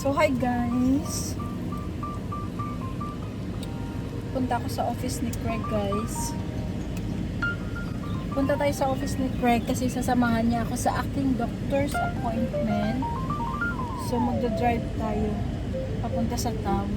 So, hi guys! Punta ako sa office ni Craig, guys. Punta tayo sa office ni Craig kasi sasamahan niya ako sa aking doctor's appointment. So, magdadrive tayo papunta sa town.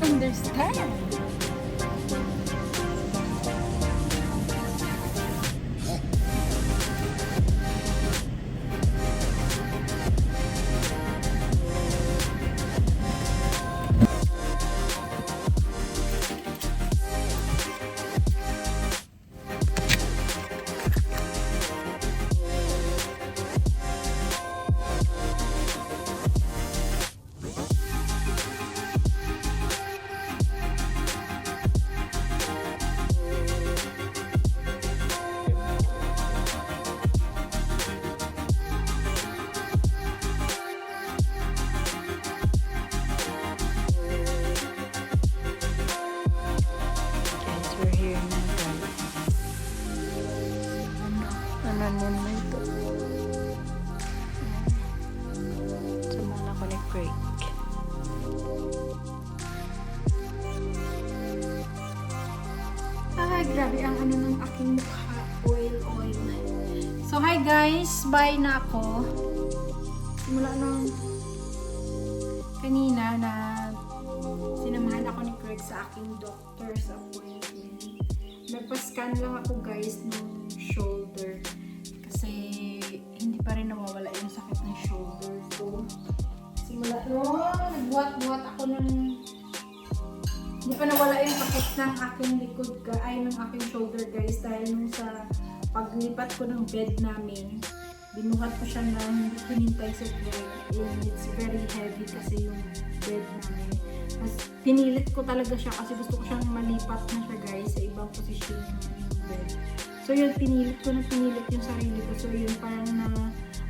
Understand? We're here na guys. Ano na ito? Sumala ko ni Craig. Grabe ang ano ng aking mukha. Oil. So, hi guys. Bye na ako. Simula nung kanina na sinamahan ako ni Craig sa aking doctor's appointment. Nagpa-scan lang ako guys ng shoulder kasi hindi pa rin nawawala yung sakit ng shoulder ko. Simula nagbuhat-buhat ako ng hindi pa nawala yung sakit ng aking likod ng aking shoulder guys dahil nung sa paglipat ko ng bed namin binuhat ko siya na hindi ko hinintay sa bed and it's very heavy kasi yung bed namin. Mas pinilit ko talaga siya kasi gusto ko siyang malipat na siya guys sa ibang posisyon ng bed. So yun, pinilit yung sarili ko. So yun, parang na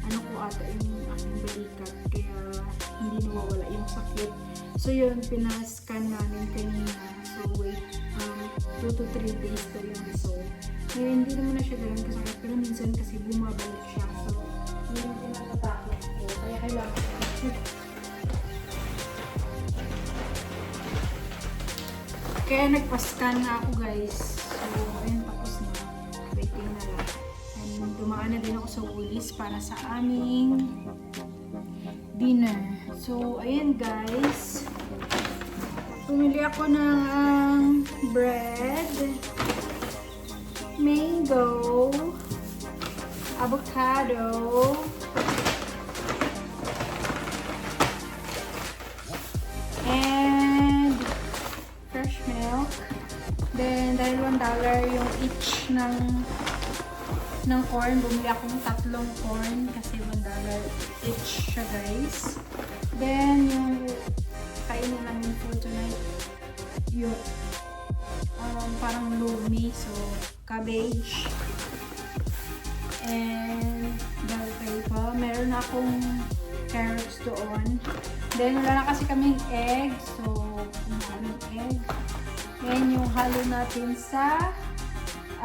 ano ko ata yung aking balikat kaya hindi nawawala yung sakit. So yun, pinascan namin kanina. So wait, 2 to 3 days daw yung result. Ngayon, hindi naman na siya ganun kasakit pero minsan kasi bumabalik siya. So yun yung pinatatakot ko. Kaya kailangan ko. Kaya nagpa-scan na ako guys. So, ayun, tapos na. Waiting na lang. And dumaan na din ako sa Woolies para sa aming dinner. So, ayun guys. Pumili ako ng bread, mango, avocado, and fresh milk. Then, dahil $1 yung each ng corn, bumili akong 3 corn kasi $1 each siya guys. Then, yung kainin namin for tonight, yung parang lumi, so cabbage and bell pepper. Meron akong carrots doon. Then, wala na kasi kaming egg. So, kaming egg. Yan yung halo natin sa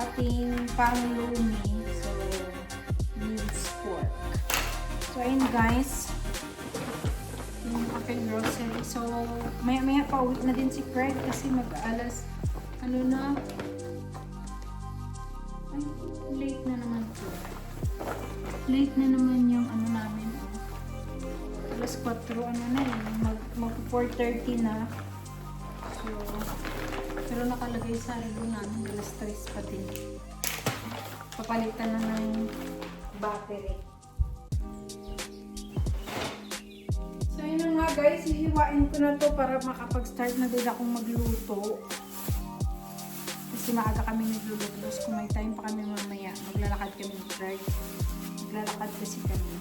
ating panglumi. So, minced pork. So, ayun guys. Yung aking grocery. So, maya-maya pa uwi na din si Craig kasi mag-alas, ano na, ay, late na naman po. Late na naman yung ano namin. Alas 4, ano na eh. Mag 4:30 na. So, pero nakalagay sa relo namin alas 3 pa din. Papalitan na ng battery. So, yun na nga guys. Hihiwain ko na to para makapag-start na din akong magluto. Kasi maaga kami nagluluto. Tapos kung may time pa kami mamaya, maglalakad kami ng Craig. Maglalakad kasi kami.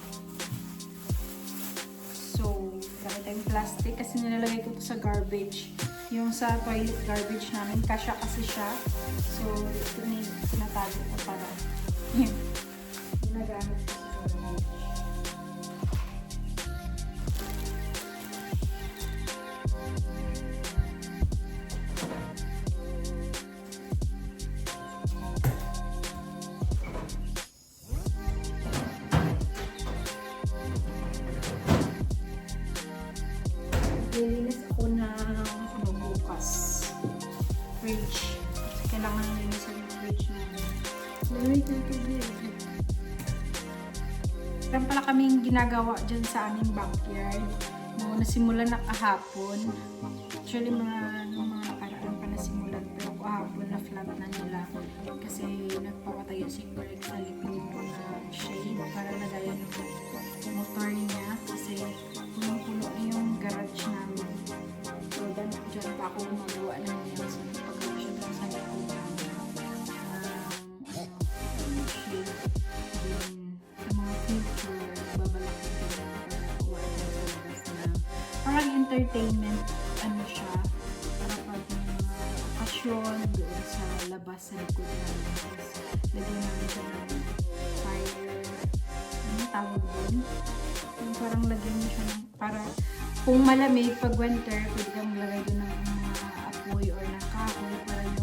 So, laki tayong plastic kasi nilalagay ko to sa garbage. Yung sa toilet garbage namin, kasya kasi siya. So, ito na yung sinatago ko para ginagamit ko sa garbage. Lilinis ako ng bukas. Fridge. Kasi kailangan nilinisan yung fridge namin. Lamig na tubig. Meron pala kaming ginagawa dyan sa aming backyard. No, nasimulan na kahapon. Actually, mga nakaraan pa nasimulan. Pero kahapon na flat na nila. Kasi nagpapatayo si Craig sa likod na shade para lagayan yung motor niya. Kasi puno-puno yung garage namin. So, dyan pa ako magawa ng yan. So, pagkakas siya doon sa likod namin. Shade. Then, sa mga future, babalak ko din para labas na. Parang entertainment, ano siya. Para pag may mga okasyon doon sa labas sa likod namin. Tapos, lagyan namin siya ng fire. Ano tawag doon? Yung parang lagyan mo siya ng, para kung malamig pag winter, pwede kang maglagay doon ng mga apoy or ng kahoy para yung